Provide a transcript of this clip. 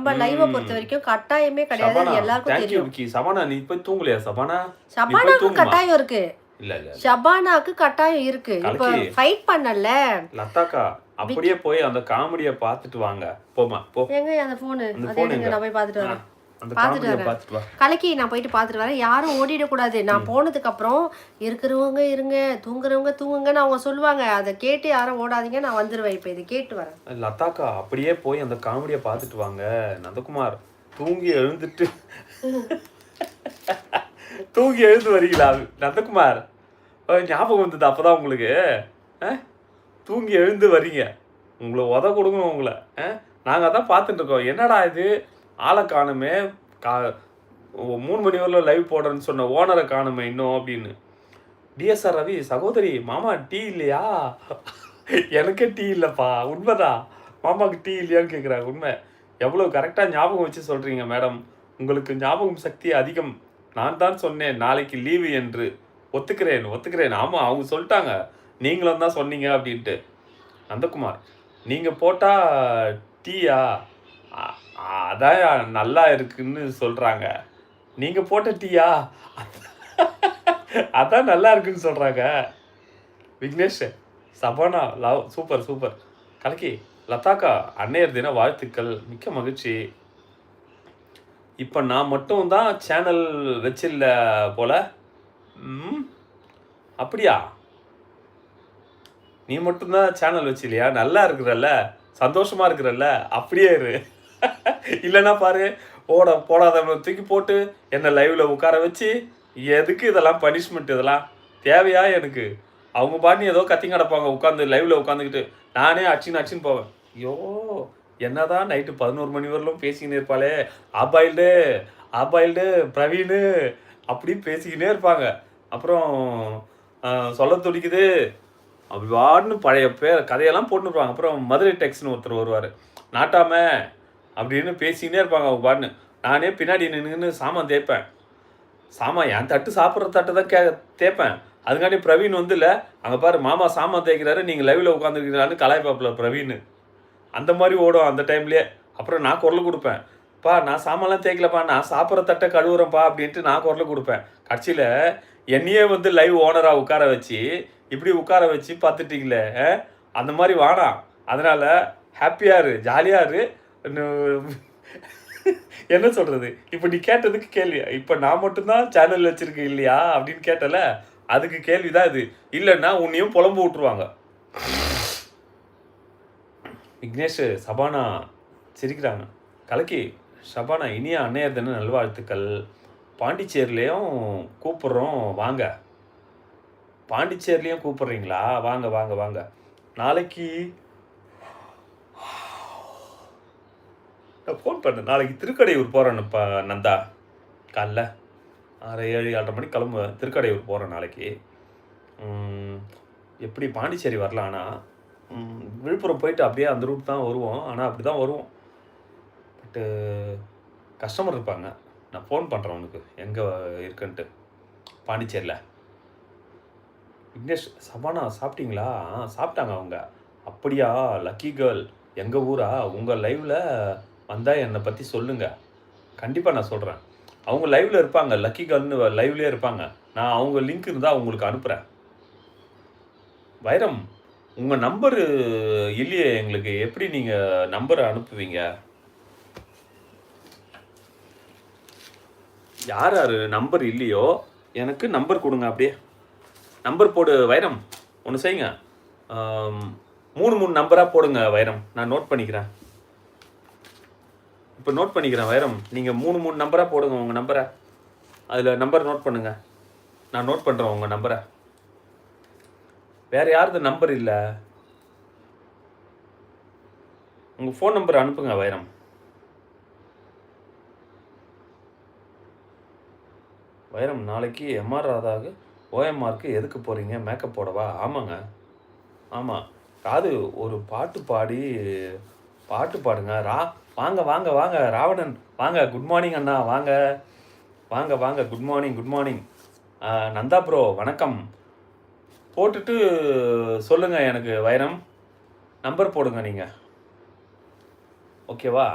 நம்ம லைவை பொறுத்த வரைக்கும் கட்டாயமே கிடையாது, அது எல்லாருக்கும் தெரியும். சபானா நீ போய் தூங்கலையா? சபானாக்கு கட்டாயம் இருக்கு. இல்ல இல்ல ஷபானாக்கு கட்டாயம் இருக்கு. இப்ப ஃபைட் பண்ணல லதாக்கா, அப்படியே போய் அந்த காமெடியை பார்த்துட்டு வாங்க. போமா போ. எங்க அந்த போன்? நான் போய் பார்த்துட்டு வரேன். கலக்கி நான் போயிட்டு பார்த்துட்டு வரேன். யாரும் ஓடிடக்கூடாது. நான் போனதுக்கு அப்புறம் இருக்கிறவங்க இருங்க, தூங்குறவங்க தூங்குங்கன்னு அவங்க சொல்லுவாங்க. அதை கேட்டு யாரும் ஓடாதீங்க, நான் வந்துடுவேன். இப்போ இது கேட்டு வரேன். லதாக்கா, அப்படியே போய் அந்த காமெடியை பார்த்துட்டு வாங்க. நந்தகுமார் தூங்கி எழுந்துட்டு தூங்கி எழுந்து வரீங்களா நந்தகுமார்? ஞாபகம் வந்தது அப்போதான் உங்களுக்கு? தூங்கி எழுந்து வரீங்க, உங்களை உத கொடுக்கணும் உங்களை. நாங்கள் அதான் பார்த்துட்டு இருக்கோம், என்னடா இது ஆளை காணுமே, 3 மணி வரல லைவ் போடுறேன்னு சொன்ன ஓனரை காணுமே இன்னும் அப்படின்னு. டிஎஸ்ஆர் ரவி, சகோதரி மாமா டீ இல்லையா? எனக்கே டீ இல்லைப்பா. உண்மைதான், மாமாவுக்கு டீ இல்லையான்னு கேட்குறாங்க. உண்மை. எவ்வளோ கரெக்டாக ஞாபகம் வச்சு சொல்கிறீங்க மேடம். உங்களுக்கு ஞாபகம் சக்தி அதிகம். நான் தான் சொன்னேன் நாளைக்கு லீவு என்று. ஒத்துக்கிறேன். ஆமாம், அவங்க சொல்லிட்டாங்க, நீங்களும் தான் சொன்னீங்க அப்படின்ட்டு. நந்தகுமார், நீங்கள் போட்டால் டீயா? அதான் நல்லா இருக்குன்னு சொல்கிறாங்க. நீங்கள் போட்ட டீயா? அதான் நல்லா இருக்குன்னு சொல்கிறாங்க. Vignesh, Shabana love, super. கலக்கி, லதாக்கா அன்னையர் தின வாழ்த்துக்கள், மிக்க மகிழ்ச்சி. இப்போ நான் மட்டும் தான் சேனல் வச்சில்ல போல. அப்படியா? நீ மட்டும்தான் சேனல் வச்சில்லையா? நல்லா இருக்கிறல்ல, சந்தோஷமா இருக்கிறல்ல, அப்படியே இரு. இல்லைன்னா பாரு, போடாதவனை தூக்கி போட்டு என்னை லைவ்ல உட்கார வச்சு, எதுக்கு இதெல்லாம் பனிஷ்மெண்ட்? இதெல்லாம் தேவையா எனக்கு? அவங்க பாட்டு ஏதோ கத்திங்க கிடப்பாங்க உட்காந்து லைவ்ல உட்காந்துக்கிட்டு, நானே அச்சின்னு போவேன். ஐயோ, என்னதான் நைட்டு 11 மணி வரலும் பேசிக்கினே இருப்பாளே, ஆபாயில்டு பிரவீனு அப்படி பேசிக்கினே இருப்பாங்க. அப்புறம் சொல்ல துடிக்குது அப்படி வாடுன்னு பழைய கதையெல்லாம் போட்டுருப்பாங்க. அப்புறம் மதுரை டெக்ஸ்னு ஒருத்தர் வருவார், நாட்டாம அப்படின்னு பேசிக்கினே இருப்பாங்க அவங்க பாட்டுன்னு. நானே பின்னாடி நின்றுன்னு சாமான் தேய்ப்பேன். என் தட்டு சாப்பிட்ற தட்டை தான் தேய்ப்பேன். அதுக்காண்டி பிரவீன் வந்து இல்லை, அங்கே பாரு மாமா சாமான் தேய்க்கிறாரு, நீங்கள் லைவில் உட்காந்துருக்கிறான்னு கலாய்ப்பாப்பில் பிரவீன். அந்த மாதிரி ஓடும் அந்த டைம்லேயே. அப்புறம் நான் குரல் கொடுப்பேன், பா நான் சாமான்லாம் தேய்க்கலப்பா, நான் சாப்பிட்ற தட்டை கழுவுறேன்ப்பா அப்படின்ட்டு நான் குரல் கொடுப்பேன். கட்சியில் என்னையே வந்து லைவ் ஓனராக உட்கார வச்சு இப்படி உட்கார வச்சு பார்த்துட்டிங்களே, அந்த மாதிரி வாடாம். அதனால் ஹாப்பியாக இரு, ஜாலியாக இரு. என்ன சொல்கிறது, இப்போ நீ கேட்டதுக்கு கேள்வி, இப்போ நான் மட்டும்தான் சேனல் வச்சுருக்கேன் இல்லையா அப்படின்னு கேட்டல, அதுக்கு கேள்வி தான் இது. இல்லைன்னா உன்னையும் புலம்பு விட்ருவாங்க. விக்னேஷ், சபானா சிரிக்கிறாங்க. கலக்கி, சபானா இனிய அன்னையர் தின நல்வாழ்த்துக்கள். பாண்டிச்சேரிலையும் கூப்பிட்றோம் வாங்க. பாண்டிச்சேரிலையும் கூப்பிட்றீங்களா? வாங்க. நாளைக்கு நான் ஃபோன் பண்ணேன், நாளைக்கு திருக்கடையூர் போகிறேன்னுப்பா நந்தா. காலைல 6-7-7:30 மணிக்கு கிளம்புவேன். திருக்கடையூர் போகிறேன் நாளைக்கு. எப்படி பாண்டிச்சேரி வரலாம், ஆனால் விழுப்புரம் போயிட்டு அப்படியே அந்த ரூட் தான் வருவோம். ஆனால் அப்படி தான் வருவோம். பட்டு கஸ்டமர் இருப்பாங்க, நான் ஃபோன் பண்ணுறேன் உனக்கு எங்கே இருக்குன்ட்டு பாண்டிச்சேரியில். விக்னேஷ், சபானா சாப்பிட்டீங்களா? சாப்பிட்டாங்க அவங்க. அப்படியா, லக்கி கேர்ள், எங்கள் ஊரா? உங்கள் லைவில் வந்தால் என்னை பற்றி சொல்லுங்கள், கண்டிப்பாக நான் சொல்கிறேன். அவங்க லைவில் இருப்பாங்க, லக்கி கேர்ள்னு லைவ்லேயே இருப்பாங்க. நான் அவங்க லிங்க் இருந்தால் உங்களுக்கு அனுப்புகிறேன். வைரம், உங்கள் நம்பரு இல்லையே எங்களுக்கு, எப்படி நீங்கள் நம்பரை அனுப்புவீங்க? யார் நம்பர் இல்லையோ எனக்கு நம்பர் கொடுங்க. அப்படியே நம்பர் போடு வைரம். ஒன்று செய்யுங்க, 3 நம்பராக போடுங்க வைரம், நான் நோட் பண்ணிக்கிறேன். இப்போ நோட் பண்ணிக்கிறேன் வைரம், நீங்கள் 3 நம்பராக போடுங்க உங்கள் நம்பரை. அதில் நம்பர் நோட் பண்ணுங்கள், நான் நோட் பண்ணுறேன் உங்கள் நம்பரை. வேறு யாருது நம்பர் இல்லை? உங்கள் ஃபோன் நம்பர் அனுப்புங்க வைரம். வைரம், நாளைக்கு எம்ஆர் ராதாவுக்கு ஓஎம்ஆருக்கு எதுக்கு போகிறீங்க? மேக்கப் போடவா? ஆமாங்க, ஆமாம். அது ஒரு பாட்டு பாடுங்க. வாங்க ராவணன் வாங்க. குட் மார்னிங் அண்ணா, வாங்க. Good morning. நந்தா ப்ரோ வணக்கம். போட்டுட்டு சொல்லுங்கள் எனக்கு வைரம், நம்பர் போடுங்க நீங்கள், ஓகேவா?